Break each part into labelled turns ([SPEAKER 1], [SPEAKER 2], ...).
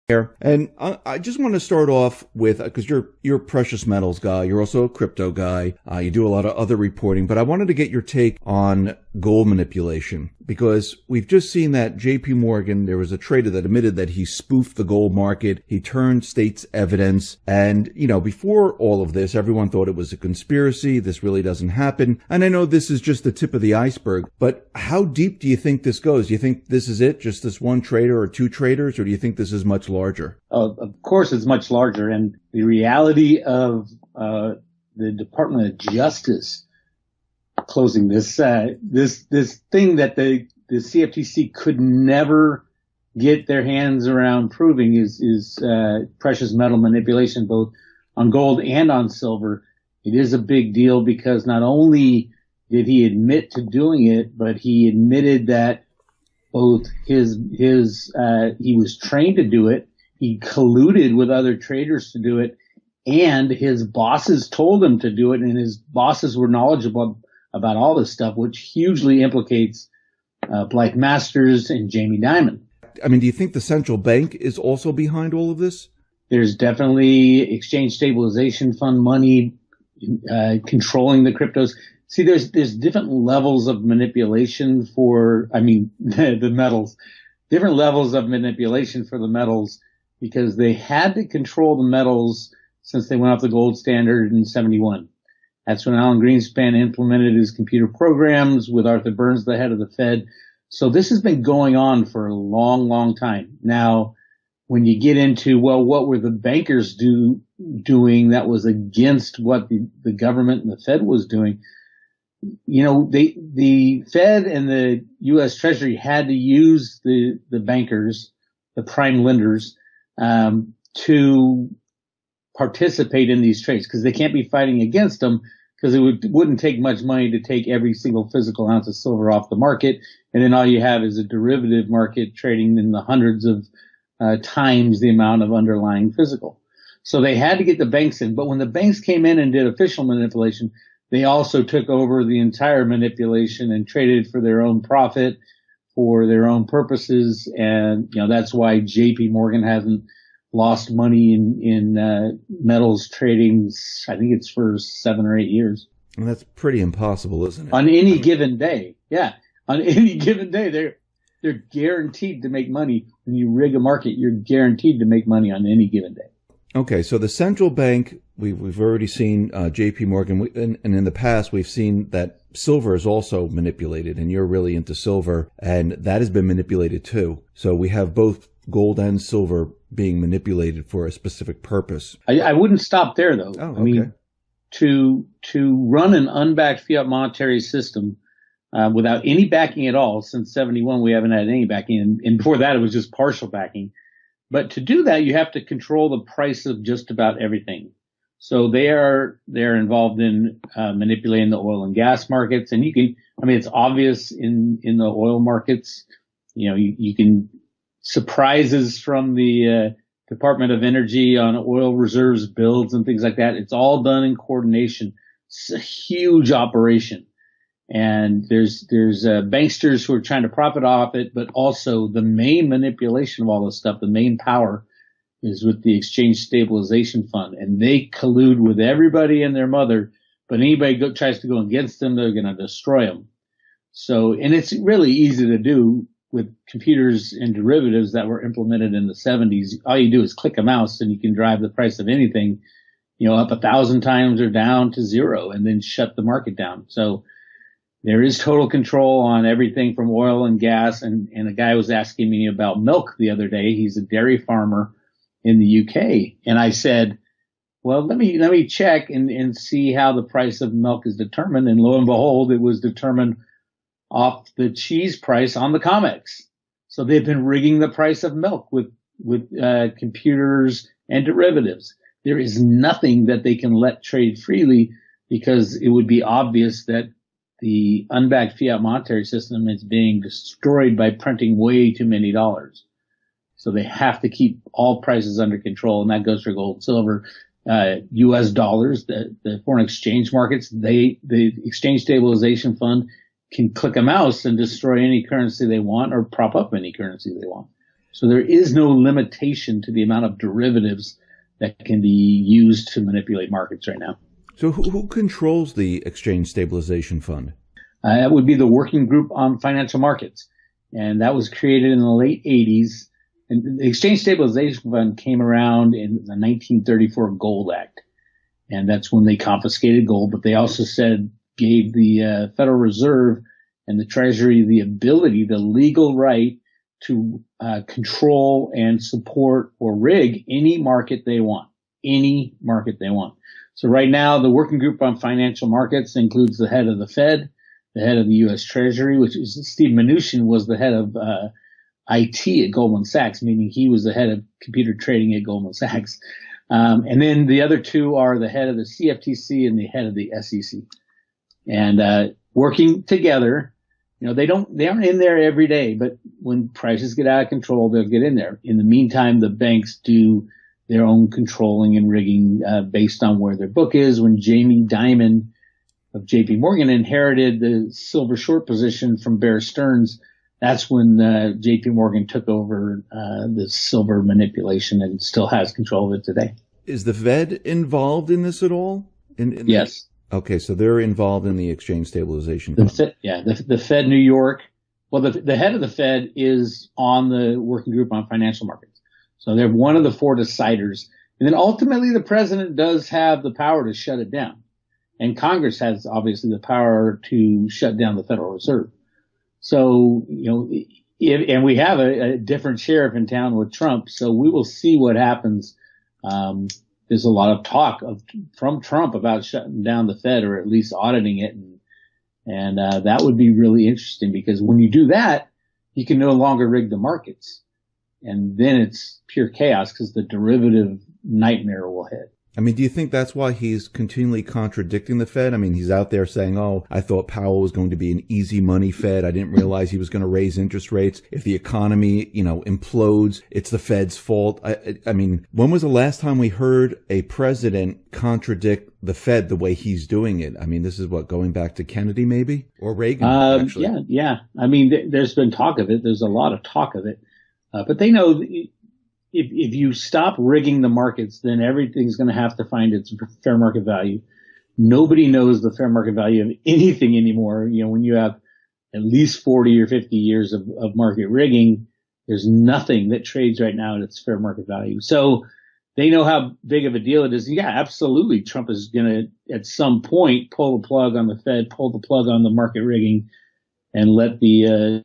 [SPEAKER 1] here. And I just want to start off with, because you're a precious metals guy, you're also a crypto guy, you do a lot of other reporting, but I wanted to get your take on gold manipulation, because we've just seen that JP Morgan, there was a trader that admitted that he spoofed the gold market, he turned state's evidence, and, before all of this, everyone thought it was a conspiracy, this really doesn't happen, and I know this is just the tip of the iceberg, but how deep do you think this goes? Do you think this is it, just this one trader or two traders, or do you think this is much larger?
[SPEAKER 2] Of course, it's much larger. And the reality of the Department of Justice closing this thing that the CFTC could never get their hands around proving is precious metal manipulation, both on gold and on silver. It is a big deal because not only did he admit to doing it, but he admitted that both he was trained to do it, he colluded with other traders to do it, and his bosses told him to do it, and his bosses were knowledgeable about all this stuff, which hugely implicates Blythe Masters and Jamie Dimon.
[SPEAKER 1] I mean, do you think the central bank is also behind all of this?
[SPEAKER 2] There's definitely exchange stabilization fund money controlling the cryptos. See, there's different levels of manipulation the metals, different levels of manipulation for the metals, because they had to control the metals since they went off the gold standard in 71. That's when Alan Greenspan implemented his computer programs with Arthur Burns, the head of the Fed. So this has been going on for a long, long time. Now, when you get into, what were the bankers doing that was against what the government and the Fed was doing? The Fed and the U.S. Treasury had to use the bankers, the prime lenders, to participate in these trades, because they can't be fighting against them, because it wouldn't take much money to take every single physical ounce of silver off the market. And then all you have is a derivative market trading in the hundreds of times the amount of underlying physical. So they had to get the banks in. But when the banks came in and did official manipulation, they also took over the entire manipulation and traded for their own profit, for their own purposes. And, that's why JP Morgan hasn't lost money in metals trading. I think it's for 7 or 8 years.
[SPEAKER 1] And that's pretty impossible, isn't it?
[SPEAKER 2] On any given day. Yeah. On any given day, they're guaranteed to make money. When you rig a market, you're guaranteed to make money on any given day.
[SPEAKER 1] Okay, so the central bank, we've already seen JP Morgan, and in the past we've seen that silver is also manipulated, and you're really into silver, and that has been manipulated too. So we have both gold and silver being manipulated for a specific purpose.
[SPEAKER 2] I wouldn't stop there, though.
[SPEAKER 1] Oh, okay.
[SPEAKER 2] I mean, to run an unbacked fiat monetary system without any backing at all, since 71 we haven't had any backing, and before that it was just partial backing. But to do that, you have to control the price of just about everything. So they're involved in manipulating the oil and gas markets, and it's obvious in the oil markets. You can surprises from the Department of Energy on oil reserves builds and things like that. It's all done in coordination. It's a huge operation. And there's banksters who are trying to profit off it, but also the main manipulation of all this stuff, the main power is with the Exchange Stabilization Fund. And they collude with everybody and their mother, but anybody tries to go against them, they're going to destroy them. So, and it's really easy to do with computers and derivatives that were implemented in the 70s. All you do is click a mouse and you can drive the price of anything, up 1,000 times or down to 0, and then shut the market down. So there is total control on everything from oil and gas. And a guy was asking me about milk the other day. He's a dairy farmer in the UK. And I said, well, let me check and see how the price of milk is determined. And lo and behold, it was determined off the cheese price on the COMEX. So they've been rigging the price of milk with computers and derivatives. There is nothing that they can let trade freely, because it would be obvious that the unbacked fiat monetary system is being destroyed by printing way too many dollars. So they have to keep all prices under control, and that goes for gold, silver, U.S. dollars, the foreign exchange markets. The Exchange Stabilization Fund can click a mouse and destroy any currency they want or prop up any currency they want. So there is no limitation to the amount of derivatives that can be used to manipulate markets right now.
[SPEAKER 1] So who controls the Exchange Stabilization Fund?
[SPEAKER 2] That would be the Working Group on Financial Markets. And that was created in the late 80s. And the Exchange Stabilization Fund came around in the 1934 Gold Act. And that's when they confiscated gold. But they also gave the Federal Reserve and the Treasury the ability, the legal right to control and support or rig any market they want. Any market they want. So right now, the Working Group on Financial Markets includes the head of the Fed, the head of the U.S. Treasury, which is Steve Mnuchin was the head of IT at Goldman Sachs, meaning he was the head of computer trading at Goldman Sachs. And then the other two are the head of the CFTC and the head of the SEC. And working together, they aren't in there every day, but when prices get out of control, they'll get in there. In the meantime, the banks do their own controlling and rigging based on where their book is. When Jamie Dimon of JP Morgan inherited the silver short position from Bear Stearns, that's when JP Morgan took over the silver manipulation and still has control of it today.
[SPEAKER 1] Is the Fed involved in this at all?
[SPEAKER 2] Yes.
[SPEAKER 1] Okay, so they're involved in the Exchange Stabilization Fund.
[SPEAKER 2] The Fed New York. Well, the head of the Fed is on the Working Group on Financial Markets. So they're one of the four deciders. And then ultimately the president does have the power to shut it down. And Congress has obviously the power to shut down the Federal Reserve. So, and we have a different sheriff in town with Trump. So we will see what happens. There's a lot of talk from Trump about shutting down the Fed or at least auditing it. And that would be really interesting because when you do that, you can no longer rig the markets. And then it's pure chaos because the derivative nightmare will hit.
[SPEAKER 1] I mean, do you think that's why he's continually contradicting the Fed? I mean, he's out there saying, oh, I thought Powell was going to be an easy money Fed. I didn't realize he was going to raise interest rates. If the economy, implodes, it's the Fed's fault. I mean, when was the last time we heard a president contradict the Fed the way he's doing it? I mean, this is going back to Kennedy maybe? Or Reagan, actually.
[SPEAKER 2] Yeah. I mean, there's been talk of it. There's a lot of talk of it. But they know if you stop rigging the markets, then everything's going to have to find its fair market value. Nobody knows the fair market value of anything anymore. When you have at least 40 or 50 years of market rigging, there's nothing that trades right now at its fair market value. So they know how big of a deal it is. Yeah, absolutely. Trump is going to, at some point, pull the plug on the Fed, pull the plug on the market rigging, and let the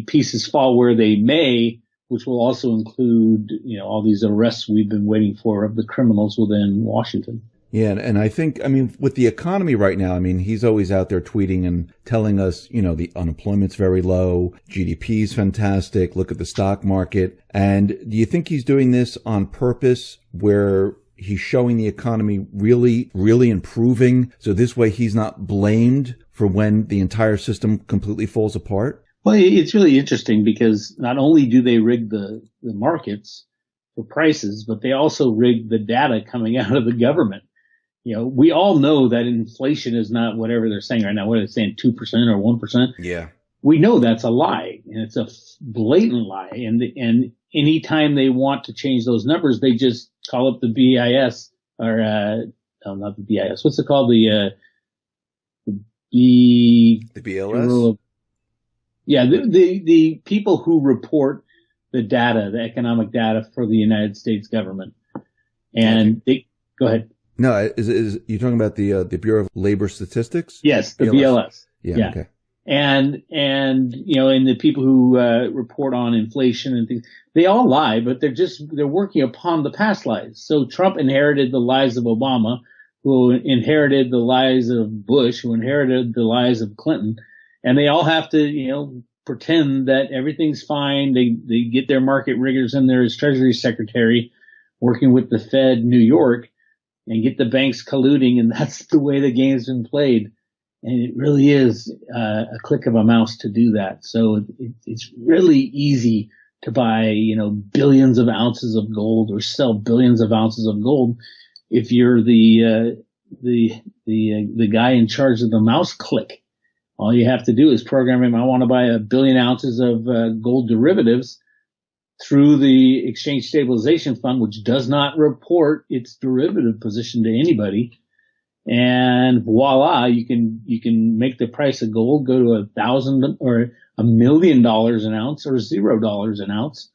[SPEAKER 2] pieces fall where they may, which will also include, all these arrests we've been waiting for of the criminals within Washington.
[SPEAKER 1] Yeah, and I think, with the economy right now, he's always out there tweeting and telling us, the unemployment's very low, GDP's fantastic, look at the stock market. And do you think he's doing this on purpose where he's showing the economy really, really improving? So this way he's not blamed for when the entire system completely falls apart?
[SPEAKER 2] Well, it's really interesting because not only do they rig the markets for prices, but they also rig the data coming out of the government. We all know that inflation is not whatever they're saying right now. What are they saying, 2% or 1%?
[SPEAKER 1] Yeah.
[SPEAKER 2] We know that's a lie, and it's a blatant lie. And anytime they want to change those numbers, they just call up the BIS or not the BIS. What's it called? The
[SPEAKER 1] BLS.
[SPEAKER 2] Yeah, the people who report the data, the economic data for the United States government. And go ahead.
[SPEAKER 1] No, is you talking about the Bureau of Labor Statistics?
[SPEAKER 2] Yes, the BLS.
[SPEAKER 1] Yeah. Okay.
[SPEAKER 2] And and the people who report on inflation and things, they all lie, but they're working upon the past lies. So Trump inherited the lies of Obama, who inherited the lies of Bush, who inherited the lies of Clinton. And they all have to, pretend that everything's fine. They get their market riggers in there as Treasury Secretary working with the Fed New York and get the banks colluding. And that's the way the game's been played. And it really is a click of a mouse to do that. So it's really easy to buy, billions of ounces of gold or sell billions of ounces of gold if you're the guy in charge of the mouse click. All you have to do is program him. I want to buy 1 billion ounces of gold derivatives. through the Exchange Stabilization Fund, which does not report its derivative position to anybody. And voila, you can make the price of gold go to $1,000 or $1,000,000 an ounce or $0 an ounce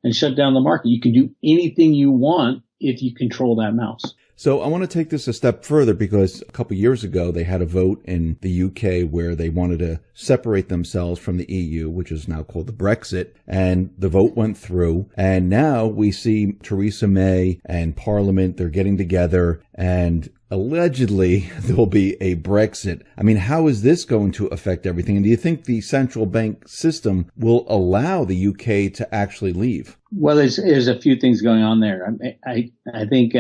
[SPEAKER 2] and shut down the market. You can do anything you want if you control that mouse.
[SPEAKER 1] So I want to take this a step further because a couple of years ago, they had a vote in the UK where they wanted to separate themselves from the EU, which is now called the Brexit. And the vote went through. And now we see Theresa May and Parliament, they're getting together and allegedly there will be a Brexit. I mean, how is this going to affect everything? And do you think the central bank system will allow the UK to actually leave?
[SPEAKER 2] Well, there's a few things going on there. I think,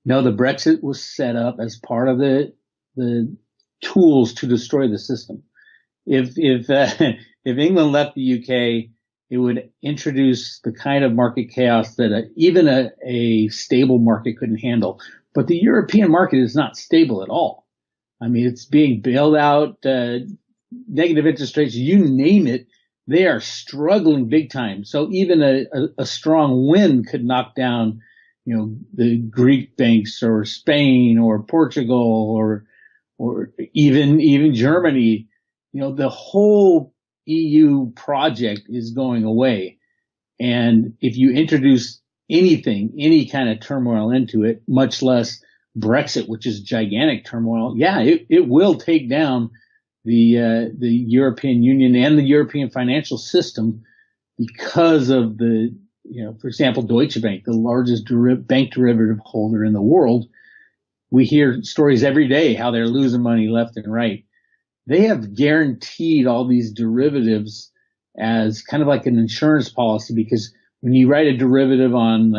[SPEAKER 2] no, the Brexit was set up as part of the tools to destroy the system. If England left the UK, it would introduce the kind of market chaos that even a stable market couldn't handle. But the European market is not stable at all. I mean, it's being bailed out, negative interest rates, you name it. They are struggling big time. So even a strong wind could knock down, the Greek banks or Spain or Portugal or even Germany. The whole EU project is going away. And if you introduce anything, any kind of turmoil into it, much less Brexit, which is gigantic turmoil, it will take down the European Union and the European financial system because of for example, Deutsche Bank, the largest bank derivative holder in the world. We hear stories every day how they're losing money left and right. They have guaranteed all these derivatives as kind of like an insurance policy, because when you write a derivative on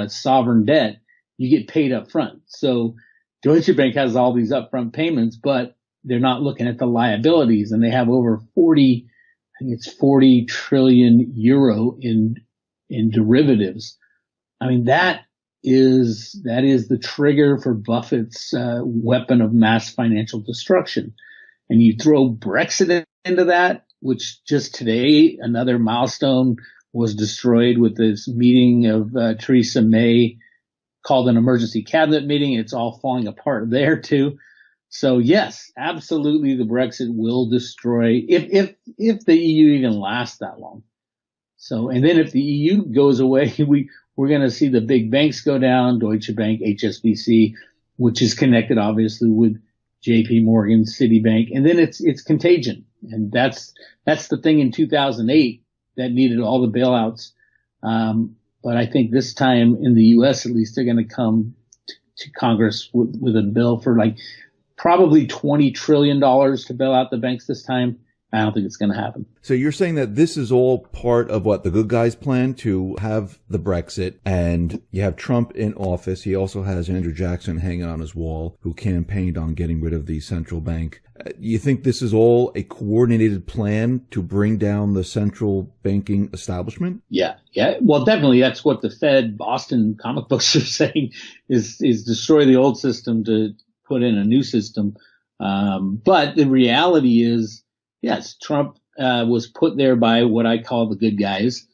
[SPEAKER 2] sovereign debt, you get paid up front. So Deutsche Bank has all these upfront payments, but they're not looking at the liabilities, and they have over 40 trillion euro in derivatives. I mean, that is the trigger for Buffett's weapon of mass financial destruction. And you throw Brexit into that, which just today, another milestone was destroyed with this meeting of Theresa May called an emergency cabinet meeting. It's all falling apart there too. So yes, absolutely, the Brexit will destroy if the EU even lasts that long. So, and then if the EU goes away, we're going to see the big banks go down, Deutsche Bank, HSBC, which is connected obviously with JP Morgan, Citibank, and then it's contagion. And that's the thing in 2008 that needed all the bailouts. But I think this time in the US, at least, they're going to come to Congress with a bill for probably $20 trillion to bail out the banks this time. I don't think it's going to happen.
[SPEAKER 1] So you're saying that this is all part of what the good guys plan to have the Brexit, and you have Trump in office. He also has Andrew Jackson hanging on his wall, who campaigned on getting rid of the central bank. You think this is all a coordinated plan to bring down the central banking establishment? Yeah.
[SPEAKER 2] Well, definitely. That's what the Fed Boston comic books are saying is destroy the old system to put in a new system. But the reality is, yes, Trump was put there by what I call the good guys,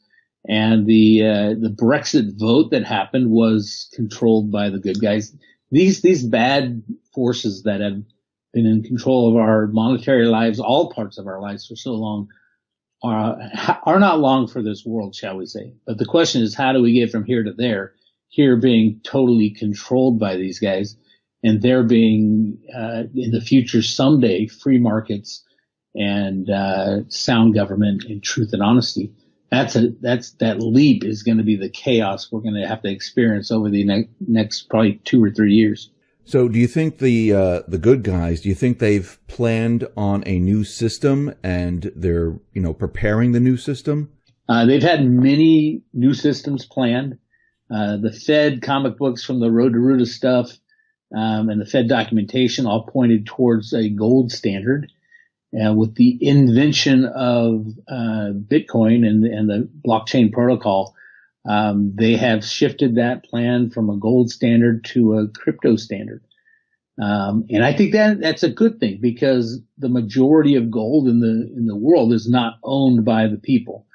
[SPEAKER 2] and the Brexit vote that happened was controlled by the good guys. These bad forces that have been in control of our monetary lives, all parts of our lives for so long, are not long for this world, shall we say. But the question is, how do we get from here to there? Here being totally controlled by these guys, and there being in the future someday free markets and sound government and truth and honesty. That leap is going to be the chaos we're going to have to experience over the next probably 2 or 3 years.
[SPEAKER 1] So do you think the good guys, do you think they've planned on a new system and they're, preparing the new system?
[SPEAKER 2] They've had many new systems planned. The Fed comic books from the Road to Ruta stuff, and the Fed documentation all pointed towards a gold standard. With the invention of Bitcoin and the blockchain protocol, they have shifted that plan from a gold standard to a crypto standard. And I think that's a good thing, because the majority of gold in the world is not owned by the people.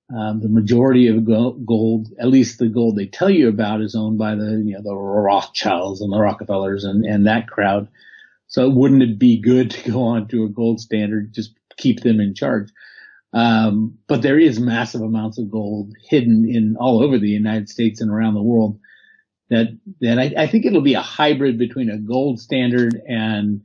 [SPEAKER 2] The majority of gold, at least the gold they tell you about, is owned by the Rothschilds and the Rockefellers and that crowd. So wouldn't it be good to go on to a gold standard, just keep them in charge? But there is massive amounts of gold hidden in all over the United States and around the world that I think it'll be a hybrid between a gold standard and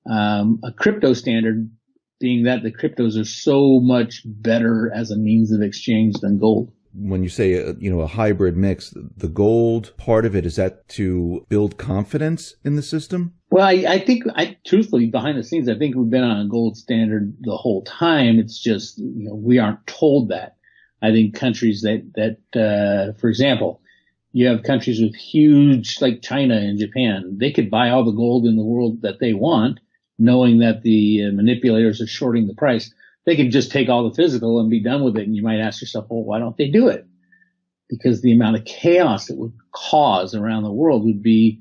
[SPEAKER 2] a crypto standard, being that the cryptos are so much better as a means of exchange than gold.
[SPEAKER 1] When you say, a hybrid mix, the gold part of it, is that to build confidence in the system?
[SPEAKER 2] Well, I think, truthfully, behind the scenes, I think we've been on a gold standard the whole time. It's just, we aren't told that. I think countries that, for example, you have countries with huge, like China and Japan, they could buy all the gold in the world that they want, knowing that the manipulators are shorting the price. They could just take all the physical and be done with it. And you might ask yourself, well, why don't they do it? Because the amount of chaos it would cause around the world would be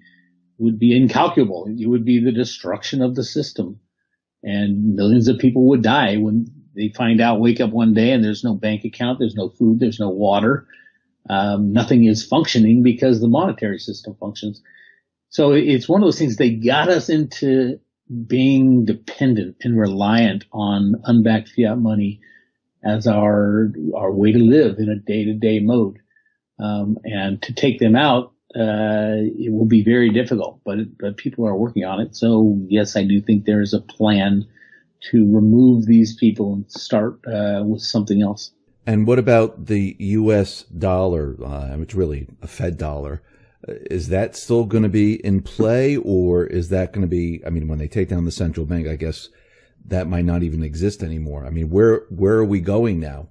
[SPEAKER 2] incalculable. It would be the destruction of the system, and millions of people would die when they wake up one day and there's no bank account, there's no food, there's no water. Nothing is functioning because the monetary system functions. So it's one of those things. They got us into being dependent and reliant on unbacked fiat money as our way to live in a day-to-day mode. And to take them out, it will be very difficult, but people are working on it. So yes, I do think there is a plan to remove these people and start with something else.
[SPEAKER 1] And what about the U.S. dollar? It's really a Fed dollar. Is that still going to be in play, or is that going to be, when they take down the central bank, I guess that might not even exist anymore. Where are we going now?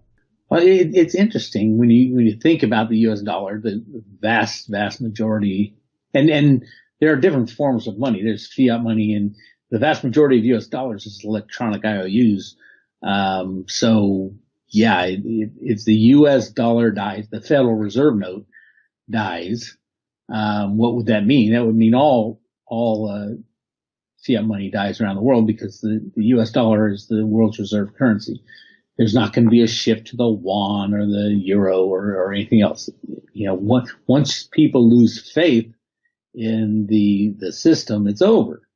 [SPEAKER 2] Well, it's interesting when you think about the U.S. dollar, the vast majority, and there are different forms of money. There's fiat money, and the vast majority of U.S. dollars is electronic IOUs. So yeah, if the U.S. dollar dies, the Federal Reserve note dies. What would that mean? That would mean all fiat money dies around the world, because the U.S. dollar is the world's reserve currency. There's not going to be a shift to the yuan or the euro or anything else. Once people lose faith in the system, it's over.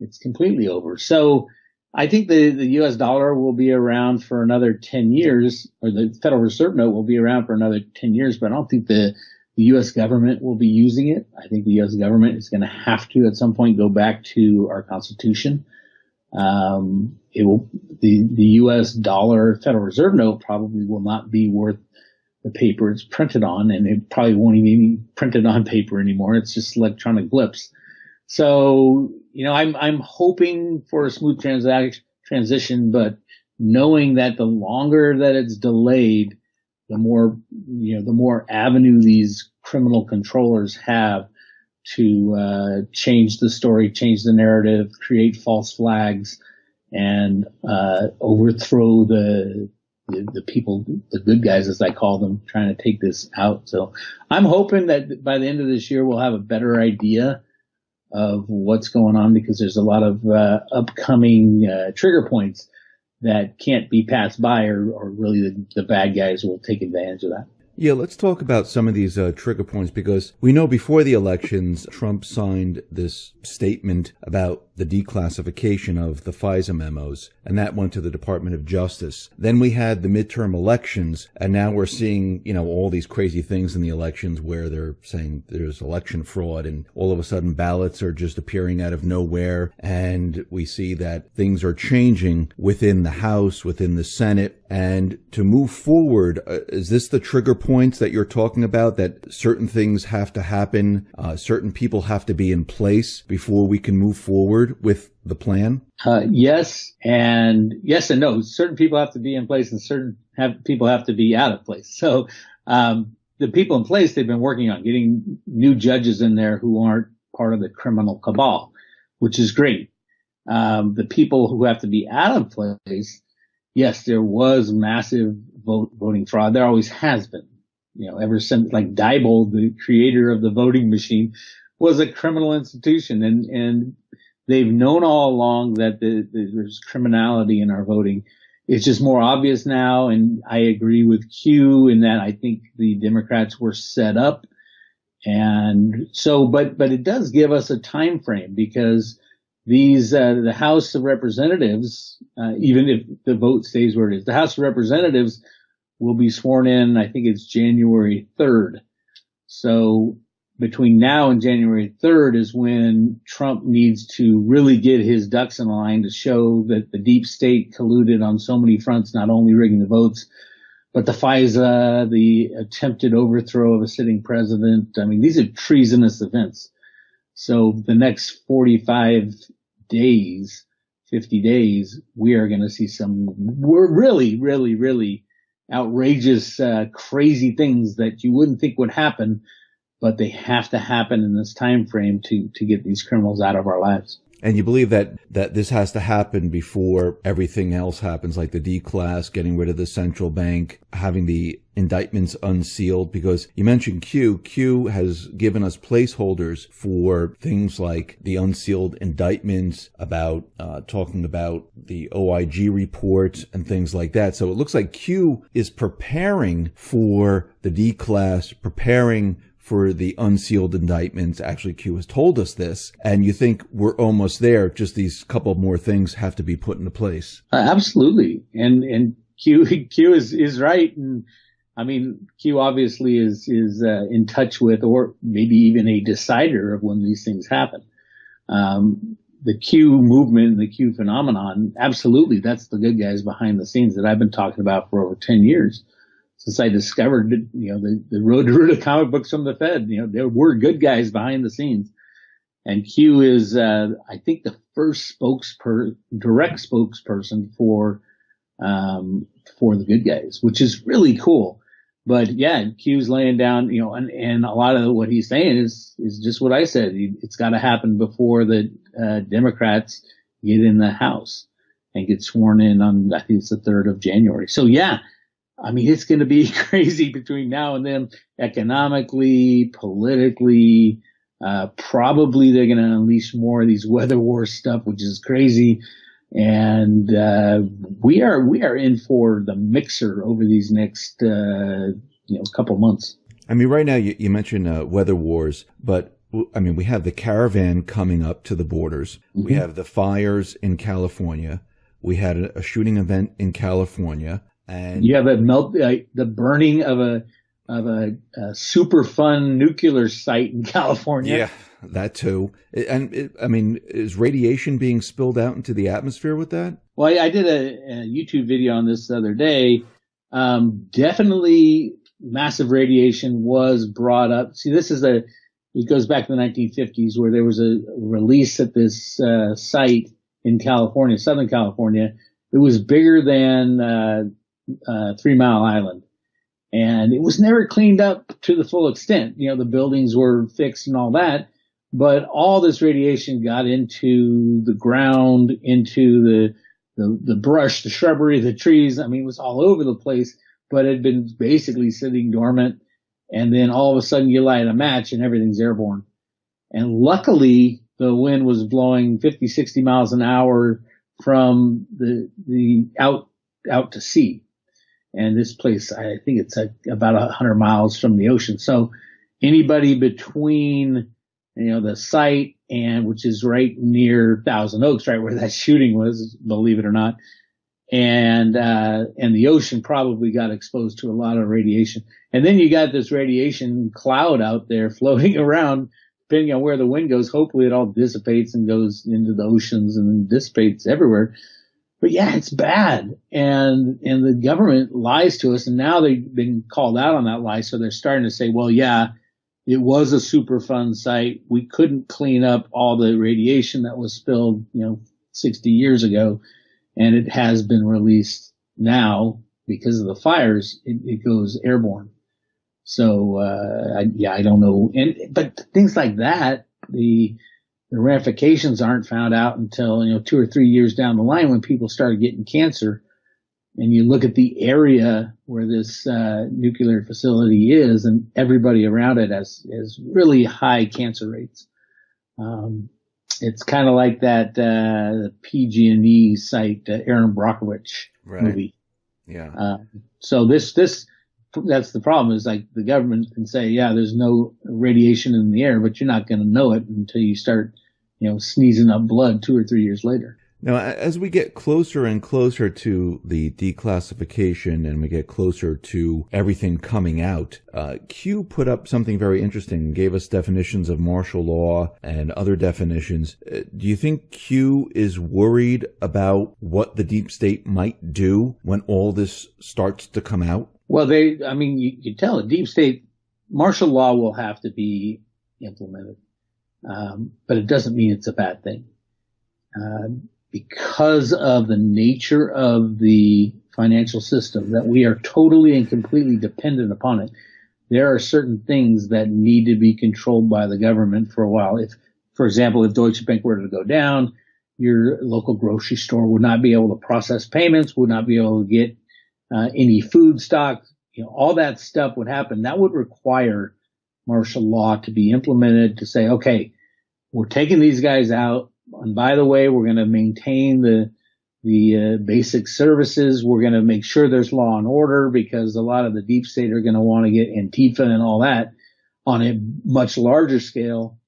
[SPEAKER 2] It's completely over. So I think the U.S. dollar will be around for another 10 years, or the Federal Reserve note will be around for another 10 years, but I don't think the U.S. government will be using it. I think the U.S. government is going to have to at some point go back to our Constitution. The U.S. dollar Federal Reserve note probably will not be worth the paper it's printed on, and it probably won't even be printed on paper anymore. It's just electronic blips. So, I'm hoping for a smooth transition, but knowing that the longer that it's delayed, the more avenue these criminal controllers have to change the story, change the narrative, create false flags, and overthrow the people, the good guys, as I call them, trying to take this out. So I'm hoping that by the end of this year we'll have a better idea of what's going on, because there's a lot of upcoming trigger points that can't be passed by, or really the bad guys will take advantage of that.
[SPEAKER 1] Yeah, let's talk about some of these trigger points, because we know before the elections, Trump signed this statement about the declassification of the FISA memos, and that went to the Department of Justice. Then we had the midterm elections, and now we're seeing, all these crazy things in the elections where they're saying there's election fraud, and all of a sudden ballots are just appearing out of nowhere, and we see that things are changing within the House, within the Senate. And to move forward, is this the trigger points that you're talking about, that certain things have to happen, certain people have to be in place before we can move forward with the plan?
[SPEAKER 2] Yes and no. Certain people have to be in place, and certain people have to be out of place. So the people in place, they've been working on getting new judges in there who aren't part of the criminal cabal, which is great. The people who have to be out of place, yes, there was massive voting fraud. There always has been. Ever since, like, Diebold, the creator of the voting machine, was a criminal institution, and they've known all along that there's criminality in our voting. it's just more obvious now. And I agree with Q in that I think the Democrats were set up. And so, but it does give us a time frame because the House of Representatives, even if the vote stays where it is, the House of Representatives will be sworn in, I think it's January 3rd. So between now and January 3rd is when Trump needs to really get his ducks in line to show that the deep state colluded on so many fronts, not only rigging the votes, but the FISA, the attempted overthrow of a sitting president. I mean, these are treasonous events. So the next 45 days, 50 days, we are going to see some really, really, really outrageous, crazy things that you wouldn't think would happen, but they have to happen in this time frame to get these criminals out of our lives.
[SPEAKER 1] And you believe that this has to happen before everything else happens, like the D-class, getting rid of the central bank, having the indictments unsealed? Because you mentioned Q. Q has given us placeholders for things like the unsealed indictments, about talking about the OIG reports and things like that. So it looks like Q is preparing for the D-class, preparing for the unsealed indictments. Actually, Q has told us this, and you think we're almost there. Just these couple more things have to be put into place.
[SPEAKER 2] Absolutely. And Q is right. And I mean, Q obviously is in touch with, or maybe even a decider of when these things happen. The Q movement, the Q phenomenon, absolutely. That's the good guys behind the scenes that I've been talking about for over 10 years. Since I discovered, the road to comic books from the Fed, there were good guys behind the scenes. And Q is, I think, the first direct spokesperson for the good guys, which is really cool. But yeah, Q's laying down, and a lot of what he's saying is just what I said. It's got to happen before the Democrats get in the House and get sworn in on, I think it's the 3rd of January. So yeah. I mean, it's going to be crazy between now and then, economically, politically. Probably they're going to unleash more of these weather war stuff, which is crazy. And we are in for the mixer over these next couple months.
[SPEAKER 1] I mean, right now you mentioned weather wars, but I mean, we have the caravan coming up to the borders. Mm-hmm. We have the fires in California. We had a shooting event in California. And
[SPEAKER 2] you have the burning of a super fun nuclear site in California.
[SPEAKER 1] Yeah, that too. And I mean, is radiation being spilled out into the atmosphere with that?
[SPEAKER 2] Well, I did a YouTube video on this the other day. Definitely massive radiation was brought up. See, it goes back to the 1950s where there was a release at this site in California, Southern California. It was bigger than 3 Mile Island. And it was never cleaned up to the full extent. The buildings were fixed and all that, but all this radiation got into the ground, into the brush, the shrubbery, the trees. I mean, it was all over the place, but it had been basically sitting dormant. And then all of a sudden you light a match and everything's airborne. And luckily the wind was blowing 50, 60 miles an hour from the out to sea. And this place, I think it's about 100 miles from the ocean. So anybody between, the site and, which is right near Thousand Oaks, right where that shooting was, believe it or not, and the ocean probably got exposed to a lot of radiation. And then you got this radiation cloud out there floating around, depending on where the wind goes. Hopefully it all dissipates and goes into the oceans and then dissipates everywhere. But yeah, it's bad. And the government lies to us, and now they've been called out on that lie. So they're starting to say, well, yeah, it was a super fun site. We couldn't clean up all the radiation that was spilled, 60 years ago. And it has been released now because of the fires. It goes airborne. So, I don't know. But things like that, the ramifications aren't found out until, 2 or 3 years down the line when people started getting cancer. And you look at the area where this nuclear facility is, and everybody around it has really high cancer rates. It's kind of like that PG&E site, Aaron Brockovich movie.
[SPEAKER 1] Yeah.
[SPEAKER 2] So that's the problem, is like the government can say, yeah, there's no radiation in the air, but you're not going to know it until you start, sneezing up blood 2 or 3 years later.
[SPEAKER 1] Now, as we get closer and closer to the declassification and we get closer to everything coming out, Q put up something very interesting, gave us definitions of martial law and other definitions. Do you think Q is worried about what the deep state might do when all this starts to come out?
[SPEAKER 2] Well, you tell it, deep state martial law will have to be implemented, but it doesn't mean it's a bad thing. Because of the nature of the financial system, that we are totally and completely dependent upon it, there are certain things that need to be controlled by the government for a while. For example, if Deutsche Bank were to go down, your local grocery store would not be able to process payments, would not be able to get any food stock. All that stuff would happen. That would require martial law to be implemented to say, okay, we're taking these guys out. And by the way, we're going to maintain the basic services. We're going to make sure there's law and order, because a lot of the deep state are going to want to get Antifa and all that on a much larger scale.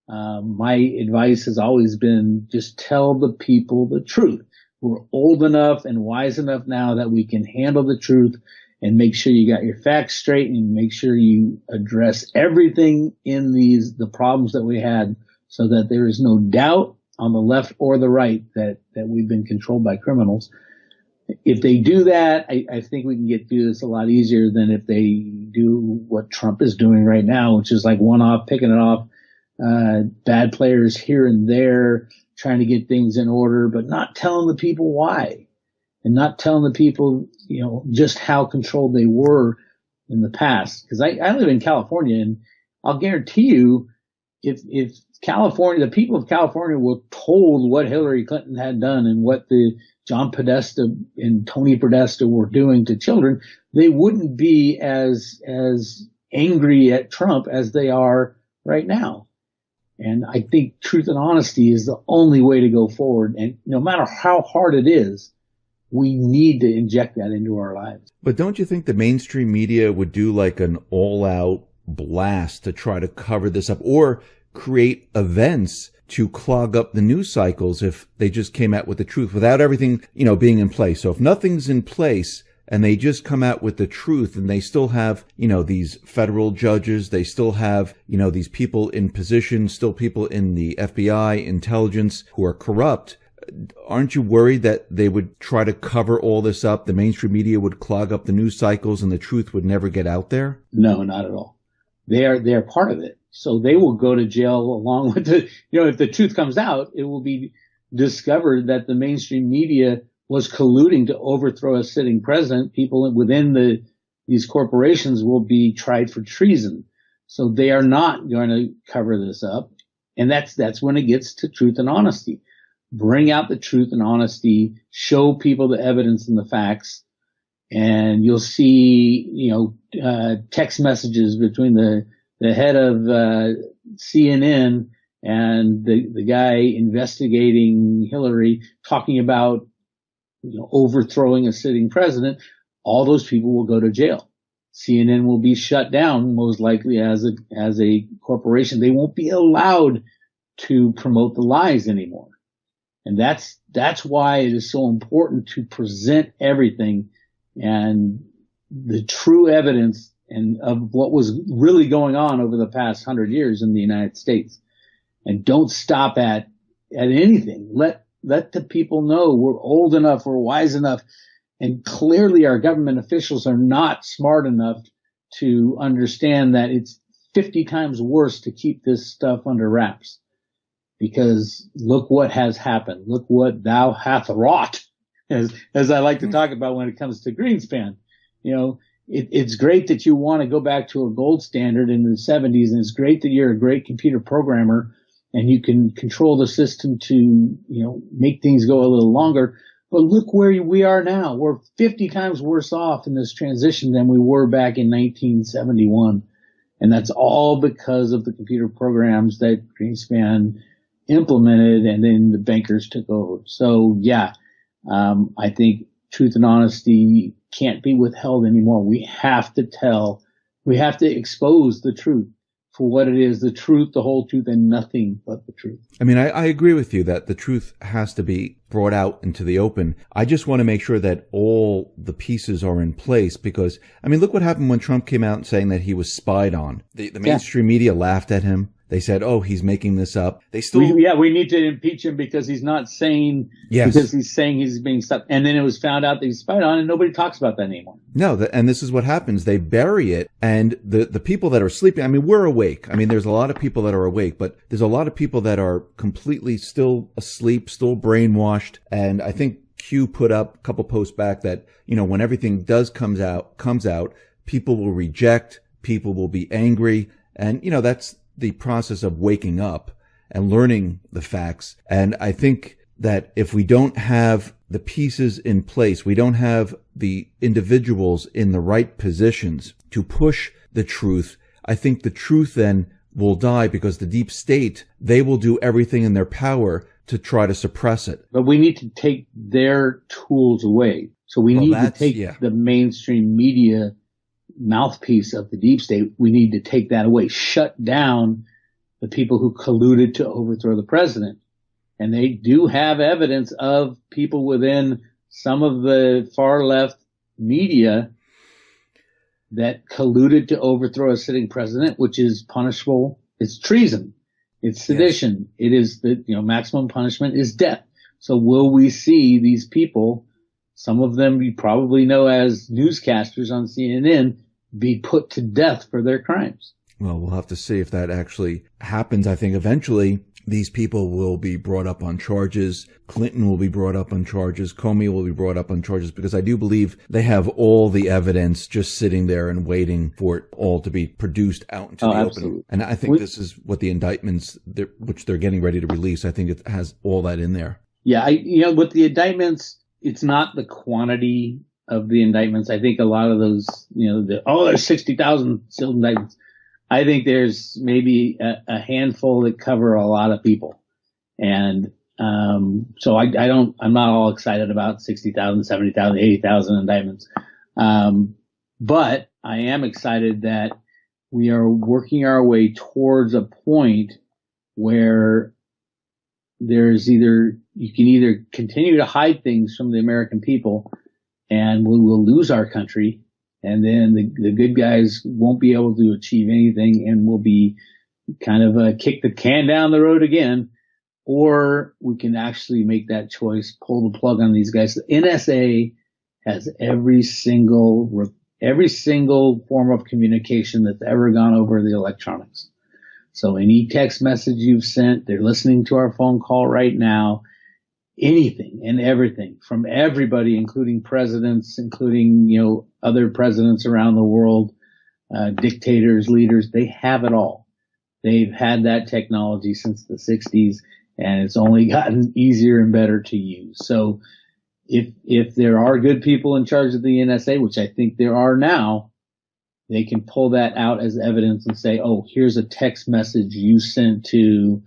[SPEAKER 2] My advice has always been, just tell the people the truth. We're old enough and wise enough now that we can handle the truth and make sure you got your facts straight and make sure you address everything in the problems that we had, so that there is no doubt on the left or the right that we've been controlled by criminals. If they do that, I think we can get through this a lot easier than if they do what Trump is doing right now, which is like one-off, picking it off, bad players here and there, trying to get things in order, but not telling the people why, and not telling the people, just how controlled they were in the past. Because I live in California, and I'll guarantee you, if California, the people of California were told what Hillary Clinton had done and what the John Podesta and Tony Podesta were doing to children, they wouldn't be as angry at Trump as they are right now. And I think truth and honesty is the only way to go forward. And no matter how hard it is, we need to inject that into our lives.
[SPEAKER 1] But don't you think the mainstream media would do like an all-out blast to try to cover this up, or create events to clog up the news cycles if they just came out with the truth without everything, being in place? So if nothing's in place and they just come out with the truth, and they still have, these federal judges, they still have, these people in position, still people in the FBI, intelligence, who are corrupt, aren't you worried that they would try to cover all this up? The mainstream media would clog up the news cycles and the truth would never get out there?
[SPEAKER 2] No, not at all. They're part of it. So they will go to jail along with if the truth comes out, it will be discovered that the mainstream media was colluding to overthrow a sitting president. People within these corporations will be tried for treason. So they are not going to cover this up. And that's when it gets to truth and honesty. Bring out the truth and honesty, show people the evidence and the facts, and you'll see, text messages between the head of CNN and the guy investigating Hillary, talking about overthrowing a sitting president. All those people will go to jail. CNN will be shut down, most likely as a corporation. They won't be allowed to promote the lies anymore. And that's why it is so important to present everything and the true evidence and of what was really going on over the past 100 years in the United States. And don't stop at anything. Let the people know we're old enough, we're wise enough, and clearly our government officials are not smart enough to understand that it's 50 times worse to keep this stuff under wraps. Because look what has happened. Look what thou hath wrought, as I like to talk about when it comes to Greenspan. It's great that you want to go back to a gold standard in the 70s, and it's great that you're a great computer programmer and you can control the system to, make things go a little longer. But look where we are now. We're 50 times worse off in this transition than we were back in 1971. And that's all because of the computer programs that Greenspan implemented, and then the bankers took over. So yeah, I think truth and honesty can't be withheld anymore. We have to expose the truth for what it is, the truth, the whole truth, and nothing but the truth.
[SPEAKER 1] I mean, I agree with you that the truth has to be brought out into the open. I just want to make sure that all the pieces are in place because, I mean, look what happened when Trump came out saying that he was spied on. The mainstream media laughed at him. They said, "Oh, he's making this up." They still,
[SPEAKER 2] we need to impeach him because he's not saying, because he's saying he's being stopped. And then it was found out that he's spied on, and nobody talks about that anymore.
[SPEAKER 1] No, and this is what happens. They bury it, and the people that are sleeping, I mean, we're awake. I mean, there's a lot of people that are awake, but there's a lot of people that are completely still asleep, still brainwashed. And I think Q put up a couple posts back that, when everything comes out, people will reject, people will be angry. And, that's the process of waking up and learning the facts. And I think that if we don't have the pieces in place, we don't have the individuals in the right positions to push the truth, I think the truth then will die because the deep state, they will do everything in their power to try to suppress it.
[SPEAKER 2] But we need to take their tools away. So we need to take the mainstream media mouthpiece of the deep state. We need to take that away, shut down the people who colluded to overthrow the president. And they do have evidence of people within some of the far left media that colluded to overthrow a sitting president, which is punishable. It's treason. It's sedition. Yes. It is maximum punishment is death. So will we see these people, some of them you probably know as newscasters on CNN, be put to death for their crimes?
[SPEAKER 1] Well, we'll have to see if that actually happens. I think eventually these people will be brought up on charges. Clinton will be brought up on charges. Comey will be brought up on charges because I do believe they have all the evidence just sitting there and waiting for it all to be produced out into the open. And I think this is what the indictments, which they're getting ready to release, I think it has all that in there.
[SPEAKER 2] Yeah, with the indictments, it's not the quantity of the indictments. I think a lot of those, there's 60,000 sealed indictments. I think there's maybe a handful that cover a lot of people. And, so I'm not all excited about 60,000, 70,000, 80,000 indictments. But I am excited that we are working our way towards a point where you can either continue to hide things from the American people and we will lose our country. And then the good guys won't be able to achieve anything and will be kind of kick the can down the road again. Or we can actually make that choice, pull the plug on these guys. The NSA has every single form of communication that's ever gone over the electronics. So any text message you've sent, they're listening to our phone call right now. Anything and everything from everybody, including presidents, including, other presidents around the world, dictators, leaders, they have it all. They've had that technology since the 60s and it's only gotten easier and better to use. So if there are good people in charge of the NSA, which I think there are now, they can pull that out as evidence and say, oh, here's a text message you sent to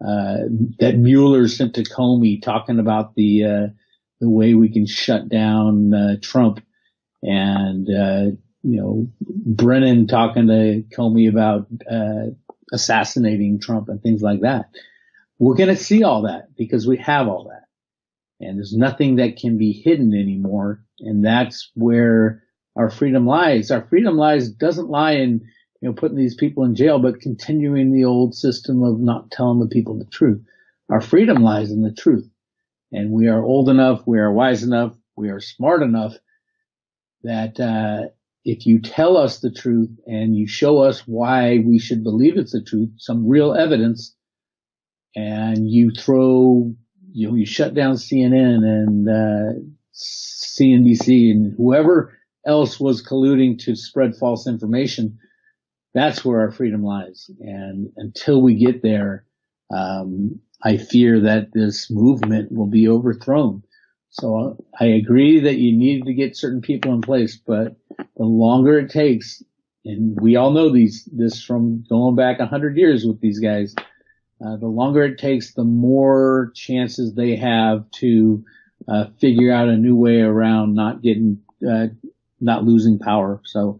[SPEAKER 2] that Mueller sent to Comey talking about the way we can shut down Trump, and Brennan talking to Comey about assassinating Trump and things like that. We're going to see all that because we have all that, and there's nothing that can be hidden anymore, and that's where our freedom lies. Our freedom doesn't lie in putting these people in jail, but continuing the old system of not telling the people the truth. Our freedom lies in the truth. And we are old enough, we are wise enough, we are smart enough that if you tell us the truth and you show us why we should believe it's the truth, some real evidence, and you shut down CNN and CNBC and whoever else was colluding to spread false information, that's where our freedom lies. And until we get there, I fear that this movement will be overthrown. So I agree that you need to get certain people in place, but the longer it takes, and we all know this from going back 100 years with these guys, The longer it takes, the more chances they have to figure out a new way around not losing power. So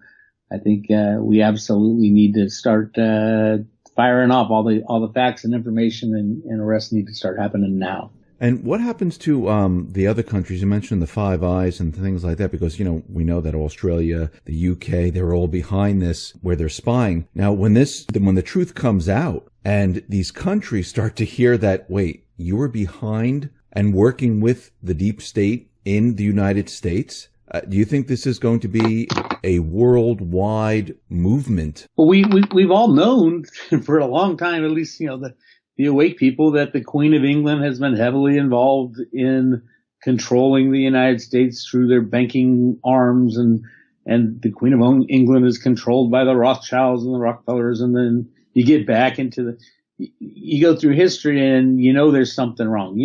[SPEAKER 2] I think we absolutely need to start firing off all the facts and information, and arrests need to start happening now.
[SPEAKER 1] And what happens to the other countries? You mentioned the Five Eyes and things like that, because, we know that Australia, the UK, they're all behind this where they're spying. Now, when the truth comes out and these countries start to hear that, wait, you were behind and working with the deep state in the United States, do you think this is going to be a worldwide movement?
[SPEAKER 2] Well, we've all known for a long time, at least, the awake people, that the Queen of England has been heavily involved in controlling the United States through their banking arms, and the Queen of England is controlled by the Rothschilds and the Rockefellers. And then you get back into you go through history and there's something wrong.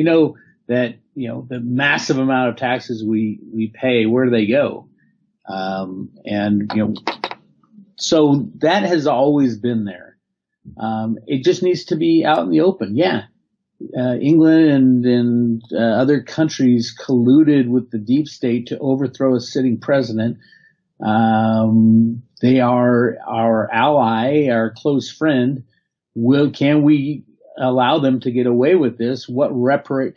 [SPEAKER 2] That, the massive amount of taxes we pay, where do they go? So that has always been there. It just needs to be out in the open. Yeah. England and other countries colluded with the deep state to overthrow a sitting president. They are our ally, our close friend. Can we allow them to get away with this? What are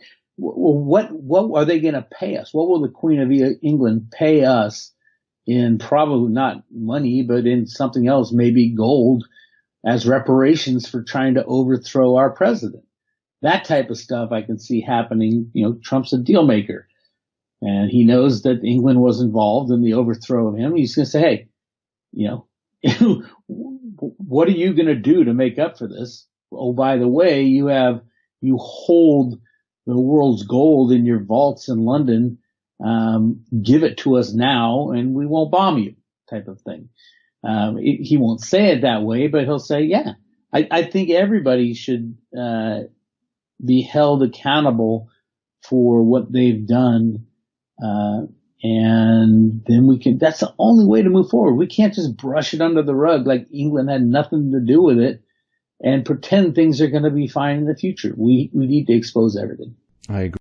[SPEAKER 2] they going to pay us? What will the Queen of England pay us in, probably not money, but in something else, maybe gold, as reparations for trying to overthrow our president? That type of stuff I can see happening. Trump's a deal maker, and he knows that England was involved in the overthrow of him. He's going to say, hey, what are you going to do to make up for this? Oh, by the way, you hold the world's gold in your vaults in London. Give it to us now and we won't bomb you, type of thing. He won't say it that way, but he'll say, yeah, I think everybody should be held accountable for what they've done. And then that's the only way to move forward. We can't just brush it under the rug like England had nothing to do with it and pretend things are going to be fine in the future. We need to expose everything.
[SPEAKER 1] I agree.